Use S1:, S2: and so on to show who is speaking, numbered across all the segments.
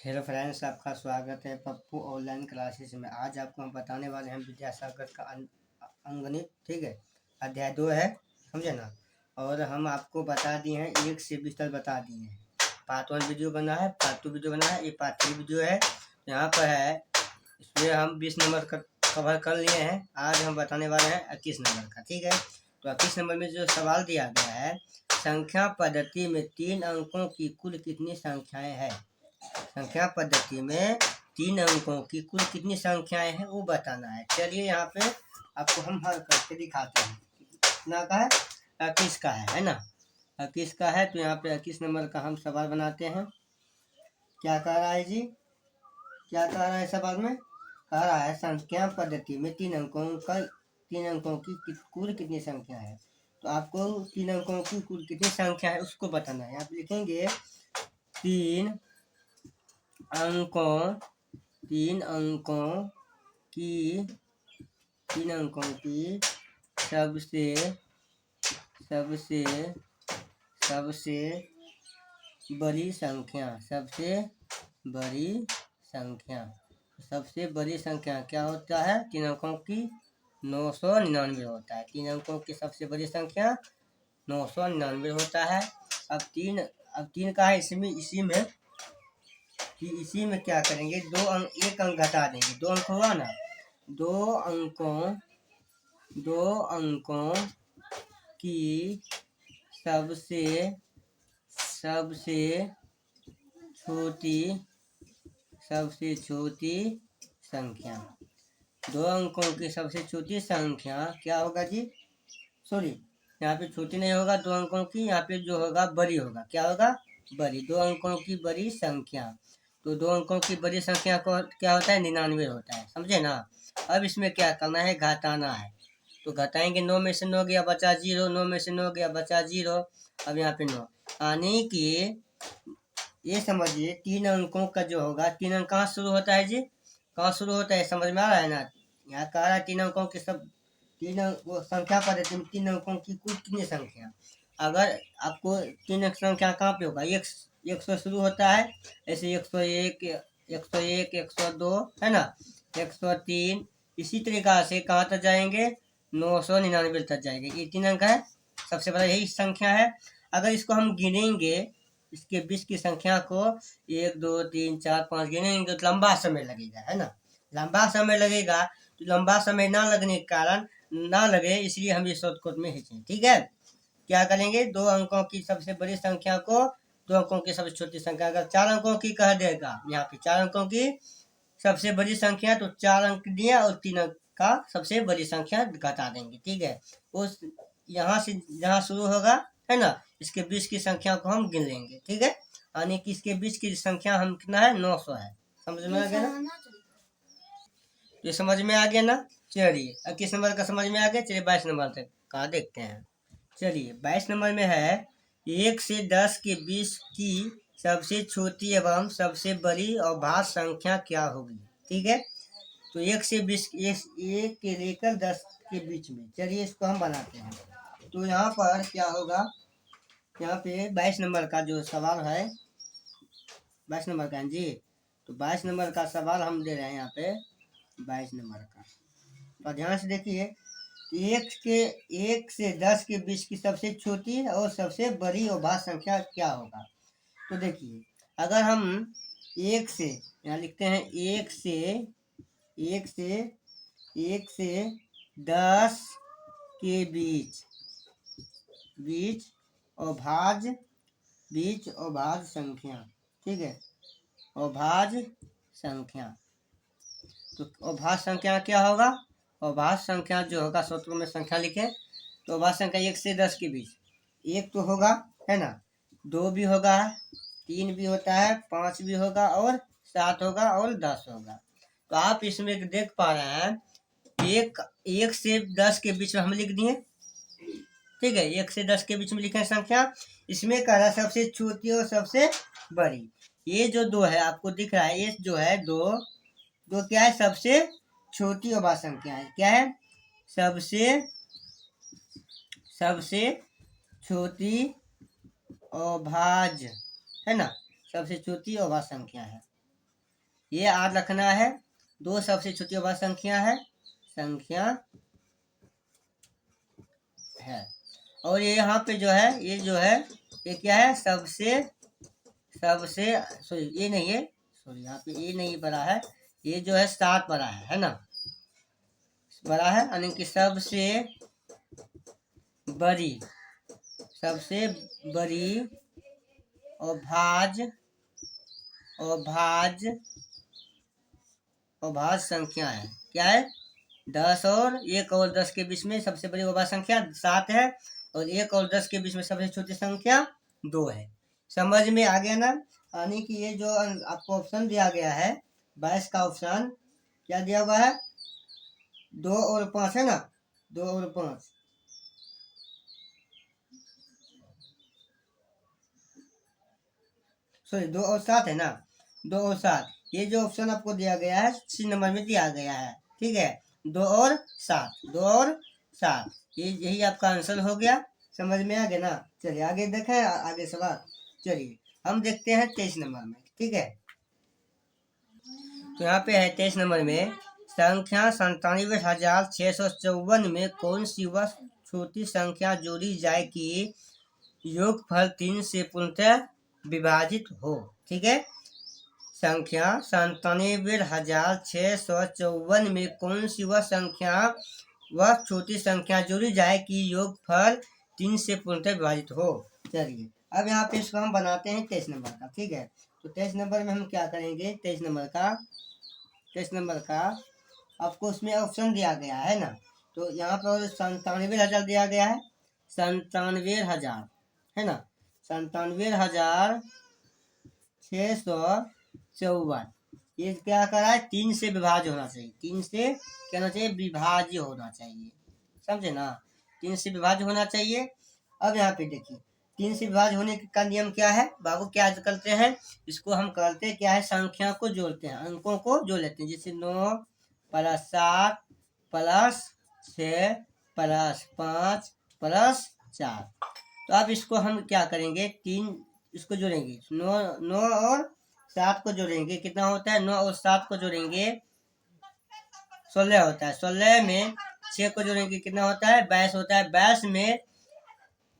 S1: Hello friends, आपका स्वागत है पप्पू ऑनलाइन क्लासेस में। आज आपको हम बताने वाले हैं विद्यासागर का अंकगणित। ठीक है, अध्याय 2 है, समझे ना। और हम आपको बता दिए हैं 1 से 20 तक बता दिए हैं। पार्ट 1 वीडियो बना है, पार्ट 2 वीडियो बना है, ये पार्ट 3 वीडियो है। यहाँ पर है, इसमें हम 20 नंबर का कवर कर लिए हैं। आज हम बताने वाले हैं 21 नंबर का। ठीक है, तो 21 नंबर में जो सवाल दिया गया है, संख्या पद्धति में 3 अंकों की कुल कितनी संख्याएं हैं। संख्या पद्धति में 3 अंकों की कुल कितनी संख्याएं हैं वो बताना है। चलिए यहाँ पे आपको हम हल करके दिखाते हैं। कितना का है? 21 का है ना। 21 का है, तो यहाँ पे 21 नंबर का हम सवाल बनाते हैं। क्या कह रहा है जी? क्या कह रहा है सवाल में? कह रहा है संख्या पद्धति में 3 अंकों की कुल कितनी संख्या है। तो आपको 3 अंकों की कुल कितनी संख्या है उसको बताना है। आप लिखेंगे 3 अंकों की सबसे बड़ी संख्या क्या होता है? 3 अंकों की 999 होता है। 3 अंकों की सबसे बड़ी संख्या 999 होता है। अब तीन का है इसी में क्या करेंगे, एक अंक घटा देंगे। 2 अंक हुआ ना, दो अंकों की सबसे छोटी संख्या। 2 अंकों की सबसे छोटी संख्या क्या होगा जी? सॉरी, यहाँ पे छोटी नहीं होगा 2 अंकों की, यहाँ पे जो होगा बड़ी होगा। क्या होगा? बड़ी। 2 अंकों की बड़ी संख्या। तो 2 अंकों की बड़ी संख्या को क्या होता है? 99 होता है, समझे ना। अब इसमें क्या करना है? घटाना है। तो घटाएंगे, 9 में से 9 गया बचा 0, 9 में से 9 गया बचा 0। अब यहाँ पे 9 यानी कि ये समझिए 3 अंकों का जो होगा, 3 अंक कहाँ शुरू होता है जी? कहाँ शुरू होता है? समझ में आ रहा है ना। यहाँ कह रहा है 3 अंकों की वो संख्या पद्धति में 3 अंकों की कुल कितनी संख्या। अगर आपको 3 अंक संख्या कहाँ पे होगा? एक से शुरू होता है, ऐसे 101, 102 है ना, 103। इसी तरीका से कहाँ तक जाएंगे? 999 तक जाएंगे। ये 3 अंक है, सबसे बड़ा यही संख्या है। अगर इसको हम गिनेंगे, इसके 20 की संख्या को 1 2 3 4 5 गिनेंगे तो लंबा समय लगेगा, है ना। लंबा समय लगेगा, तो लंबा समय ना लगने के कारण ना लगे, इसलिए हम ये शॉर्टकट में खींचे। ठीक है, क्या करेंगे? 2 अंकों की सबसे बड़ी संख्या को 2 अंकों की सबसे छोटी संख्या। अगर 4 अंकों की कह देगा, यहाँ पे 4 अंकों की सबसे बड़ी संख्या, तो 4 अंक दिया और 3 अंक का सबसे बड़ी संख्या घटा देंगे। ठीक है, उस यहाँ से जहाँ शुरू होगा, है ना, इसके 20 की संख्या को हम गिन लेंगे। ठीक है, यानी कि इसके 20 की संख्या हम कितना है? 900 है। समझ में आ गया ना? ये समझ में आ गया ना। चलिए, 21 नंबर का समझ में आ गया। चलिए 22 नंबर तक का देखते हैं। चलिए 22 नंबर में है 1 से 10 के बीच की सबसे छोटी एवं सबसे बड़ी अभाज्य संख्या क्या होगी। ठीक है, तो 1 से 20, 1 के लेकर 10 के बीच में। चलिए इसको हम बनाते हैं। तो यहाँ पर क्या होगा? यहाँ पे 22 नंबर का जो सवाल है, 22 नंबर का जी, तो 22 नंबर का सवाल हम दे रहे हैं यहाँ पे 22 नंबर का। तो ध्यान से देखिए, 1 से 10 के बीच की सबसे छोटी और सबसे बड़ी अभाज्य संख्या क्या होगा। तो देखिए, अगर हम 1 से, यहाँ लिखते हैं 1 से 10 के बीच अभाज्य संख्या। ठीक है, अभाज्य संख्या। तो अभाज्य संख्या क्या होगा? अभाज्य संख्या जो होगा, सूत्र में संख्या लिखे, तो अभाज्य संख्या 1 से 10 के बीच 1 तो होगा, है ना, 2 भी होगा, 3 भी होता है, 5 भी होगा और 7 होगा और 10 होगा। तो आप इसमें देख पा रहे हैं, 1 से 10 के बीच में हम लिख दिए। ठीक है, 1 से 10 के बीच में लिखे संख्या। इसमें कह रहा है सबसे छोटी और सबसे बड़ी। ये जो 2 है आपको दिख रहा है, ये जो है 2 क्या है? सबसे छोटी अभाज्य संख्या है। क्या है? सबसे छोटी अभाज्य, है ना, सबसे छोटी अभाज्य संख्या है। ये R रखना है। 2 सबसे छोटी अभाज्य संख्या है और ये यहाँ पे जो है ये क्या है, सबसे सॉरी ये नहीं है, सॉरी यहाँ पे ये नहीं बड़ा है, ये जो है 7 बड़ा है ना, बड़ा है, यानी कि सबसे बड़ी अभाज्य संख्या है। क्या है? 10 और 1 और 10 के बीच में सबसे बड़ी अभाज्य संख्या 7 है और 1 और 10 के बीच में सबसे छोटी संख्या 2 है। समझ में आ गया ना? यानी कि ये जो आपको ऑप्शन दिया गया है 22 का ऑप्शन क्या दिया हुआ है, 2 और 5 है ना, 2 और 5, सॉरी 2 और 7 है ना, 2 और 7, ये जो ऑप्शन आपको दिया गया है सी नंबर में दिया गया है। ठीक है, 2 और 7 ये यही आपका आंसर हो गया। समझ में आ गया ना? चलिए आगे देखें, आगे सवाल। चलिए हम देखते हैं 23 नंबर में। ठीक है, तो यहाँ पे है 23 नंबर में, संख्या 97,654 में कौन सी वह छोटी संख्या जोड़ी जाए कि योगफल 3 से पूर्णतः विभाजित हो। ठीक है, संख्या 97,654 में कौन सी वह छोटी संख्या जोड़ी जाए कि योगफल 3 से पूर्णतः विभाजित हो। चलिए अब यहाँ पे इसको हम बनाते हैं 23 नंबर का। ठीक है, तो 23 नंबर में हम क्या करेंगे, 23 नंबर का आपको उसमें ऑप्शन दिया गया है ना, तो यहाँ पर 97,000 दिया गया है, 97,000 है ना, 97,654, ये क्या करा है, 3 से विभाज्य होना चाहिए, 3 से क्या होना चाहिए, विभाज्य होना चाहिए। समझे ना, 3 से विभाज्य होना चाहिए। अब यहाँ पे देखिए 3 से विभाज्य होने का नियम क्या है बाबू, क्या करते हैं, इसको हम करते क्या है, संख्या को जोड़ते हैं, अंकों को जोड़ लेते हैं, जैसे 9 + 7 + 6 + 5 + 4। तो अब इसको हम क्या करेंगे, 3 इसको जोड़ेंगे, 9 और 7 को जोड़ेंगे, कितना होता है, 9 और 7 को जोड़ेंगे 16 होता है, 16 में 6 को जोड़ेंगे कितना होता है, 22 होता है, 22 में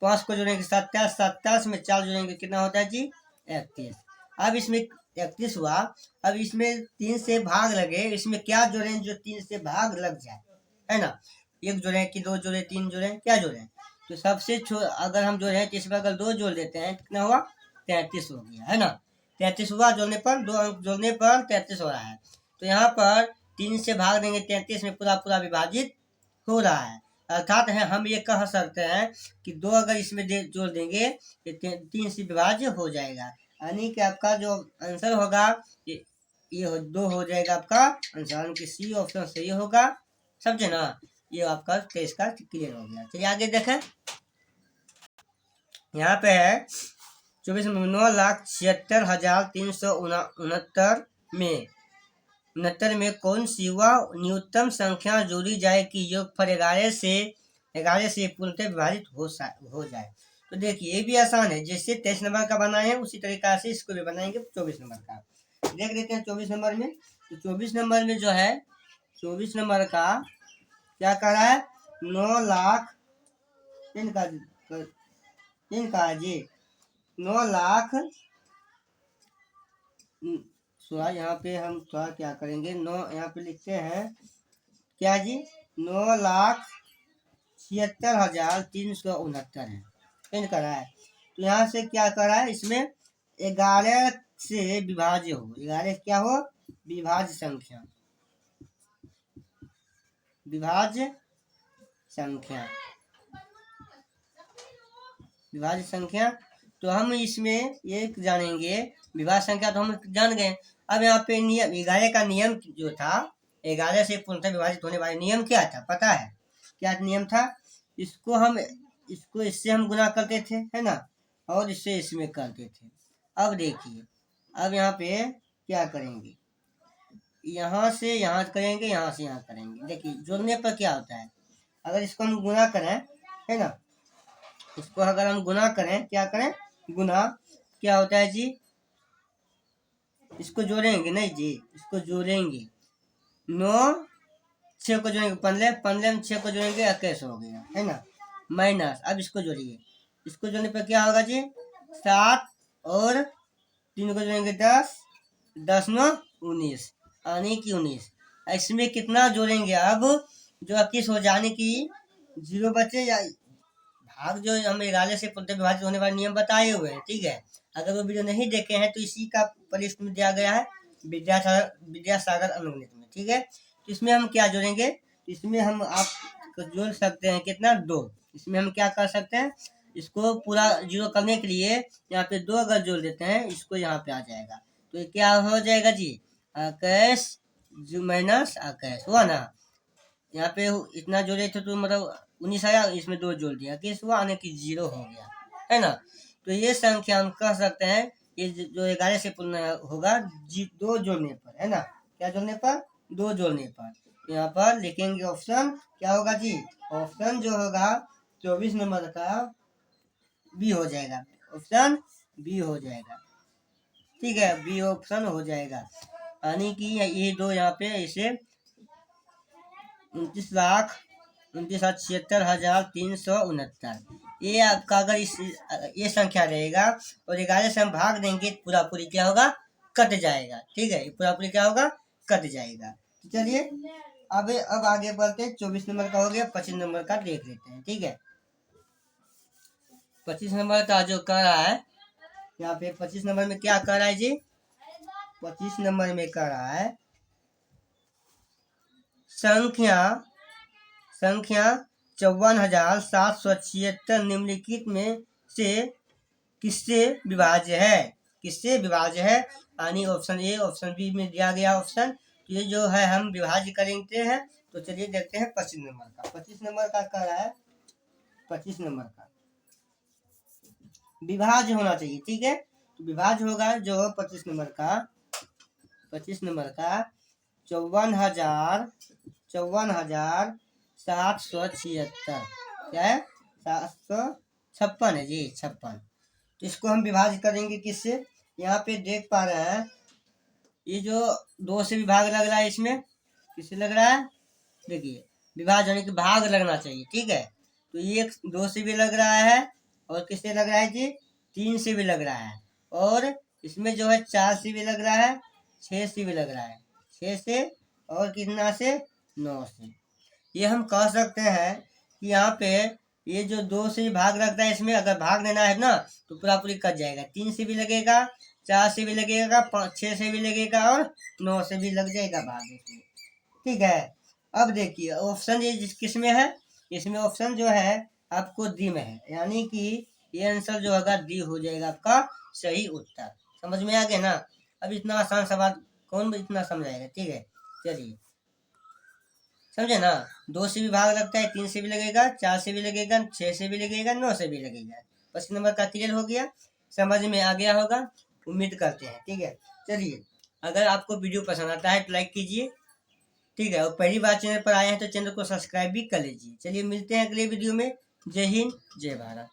S1: 5 को जोड़ेंगे 27, 27 में 4 जोड़ेंगे कितना होता है जी, 31। अब इसमें 31 हुआ, अब इसमें 3 से भाग लगे, इसमें क्या जोड़ें जो 3 से भाग लग जाए, है ना, 1 जोड़े कि 2 जोड़े 3 जोड़े, क्या जोड़े, तो सबसे अगर हम जोड़े तो इसमें अगर 2 जोड़ देते हैं कितना हुआ, 33 हो गया, है ना, 33 हुआ, जोड़ने पर 2 अंक जोड़ने पर 33 हो रहा है। तो यहाँ पर 3 से भाग देंगे 33 में पूरा विभाजित हो रहा है, अर्थात है हम ये कह सकते हैं कि 2 अगर इसमें जोड़ देंगे तो 3 से विभाज्य हो जाएगा, यानी कि आपका जो आंसर होगा ये 2 हो जाएगा आपका आंसर, यानी कि सी ऑप्शन सही होगा। समझे ना, ये आपका 23 का क्लियर हो गया। चलिए आगे देखें, यहाँ पे है 24 में 9,76,369 में कौन सी वह न्यूनतम संख्या जोड़ी जाए कि योगफल 11 से पूर्णतः विभाजित हो जाए। तो देखिए ये भी आसान है, जैसे 23 नंबर का बनाए हैं उसी तरीका से इसको भी बनाएंगे 24 नंबर का। देख लेते हैं 24 नंबर में, तो 24 नंबर में जो है 24 नंबर का क्या कर रहा है, 9 लाख इनका जी 9 लाख, थोड़ा यहाँ पे हम थोड़ा क्या करेंगे, 9 यहाँ पे लिखते हैं क्या जी, 9,76,369 है, इन कर रहा है। तो यहाँ से क्या कर रहा है, इसमें 11 से विभाज्य हो, 11 क्या हो, विभाज्य संख्या। तो हम इसमें ये जानेंगे विभाज्य संख्या, तो हम जान गए। अब यहाँ पे नियम 11 का नियम जो था, 11 से पूर्णतः विभाजित होने वाले नियम क्या था पता है, क्या नियम था, इसको इससे हम गुना करते थे, है ना, और इससे इसमें करते थे। अब देखिए, अब यहाँ पे क्या करेंगे, यहाँ से यहाँ करेंगे, यहाँ से यहाँ करेंगे। देखिए जोड़ने पर क्या होता है, अगर इसको हम गुना करें, है ना, इसको अगर हम गुना करें, क्या करें, गुना क्या होता है जी, इसको जोड़ेंगे नहीं जी, इसको जोड़ेंगे। 9 6 को जोड़ेंगे 15, 15 में 6 को जोड़ेंगे 21 हो गया, है ना। माइनस, अब इसको जोड़िए, इसको जोड़ने पर क्या होगा जी, 7 और 3 को जोड़ेंगे 10, 10 9 19, यानी कि 19। इसमें कितना जोड़ेंगे अब, जो 21 हो जाने की 0 बचे, या भाग जो हम 11 से पूर्णतः विभाजित होने वाले नियम बताए हुए हैं, ठीक है। अगर वो वीडियो नहीं देखे हैं तो इसी का प्लेलिस्ट में दिया गया है, विद्यासागर अनुगणित में, ठीक है। तो इसमें हम क्या जोड़ेंगे, तो इसमें हम आप जोड़ सकते हैं कितना, 2। इसमें हम क्या कर सकते हैं, इसको पूरा 0 करने के लिए यहाँ पे 2 अगर जोड़ देते हैं, इसको यहाँ पे आ जाएगा, तो ये क्या हो जाएगा जी, 21 माइनस 21 हुआ ना। यहाँ पे इतना जोड़े थे तो मतलब 19 आया, इसमें 2 जोड़ दिया, किस हुआ, आने की 0 हो गया, है ना। तो ये संख्या हम कह सकते हैं, ये जो 11 से पूर्ण होगा 2 जोड़ने पर, है ना। क्या जोड़ने पर, 2 जोड़ने पर। यहाँ पर लिखेंगे ऑप्शन, क्या होगा जी, ऑप्शन जो होगा 24 नंबर का बी हो जाएगा, ऑप्शन बी हो जाएगा, ठीक है, बी ऑप्शन हो जाएगा। यानी कि ये 2 यहाँ पे इसे 29,69,73,369, ये आपका अगर ये संख्या रहेगा और 11 से हम भाग देंगे पूरा पूरी क्या होगा, कट जाएगा, ठीक है, पूरा पूरी क्या होगा, कट जाएगा। तो चलिए अब आगे बढ़ते हैं, 24 नंबर का हो गया, 25 नंबर का देख लेते हैं, ठीक है। 25 नंबर का जो कर रहा है यहाँ पे, 25 नंबर में क्या कर रहा है जी, 25 नंबर में कर रहा है संख्या 54,776 निम्नलिखित में से किससे विभाज्य है, किससे विभाज्य है, यानी ऑप्शन ए ऑप्शन बी में दिया गया ऑप्शन। तो ये जो है हम विभाज्य करेंगे हैं, तो चलिए देखते हैं 25 नंबर का। 25 नंबर का कह रहा है, 25 नंबर का विभाज्य होना चाहिए, ठीक है। तो विभाज्य होगा जो 25 नंबर का 54,776, क्या है, 756 है जी, 56। तो इसको हम विभाज्य करेंगे किससे, यहाँ पे देख पा रहे हैं ये जो 2 से विभाग लग रहा है, इसमें किससे लग रहा है, देखिए विभाज्य होने के भाग लगना चाहिए, ठीक है। तो ये 2 से भी लग रहा है, और किससे लग रहा है जी, 3 से भी लग रहा है, और इसमें जो है 4 से भी लग रहा है, 6 से भी लग रहा है, 6 से और कितना से, 9 से। ये हम कह सकते हैं कि यहाँ पे ये जो 2 से भी भाग लगता है, इसमें अगर भाग देना है ना तो पूरा पूरी कट जाएगा, 3 से भी लगेगा, 4 से भी लगेगा, 6 से भी लगेगा, और 9 से भी लग जाएगा भाग इसमें, ठीक है। अब देखिए ऑप्शन ये किस में है, इसमें ऑप्शन जो है आपको डी में है, यानी कि ये आंसर जो होगा डी हो जाएगा आपका सही उत्तर। समझ में आ गया ना। अब इतना आसान सवाल कौन इतना समझाएगा, ठीक है। चलिए समझे ना, 2 से भी भाग लगता है, 3 से भी लगेगा, 4 से भी लगेगा, 6 से भी लगेगा, 9 से भी लगेगा। 25 नंबर का क्लियर हो गया, समझ में आ गया होगा, उम्मीद करते हैं, ठीक है। चलिए अगर आपको वीडियो पसंद आता है तो लाइक कीजिए, ठीक है, और पहली बार चैनल पर आए हैं तो चैनल को सब्सक्राइब भी कर लीजिए। चलिए मिलते हैं अगले वीडियो में। जय हिंद, जय भारत।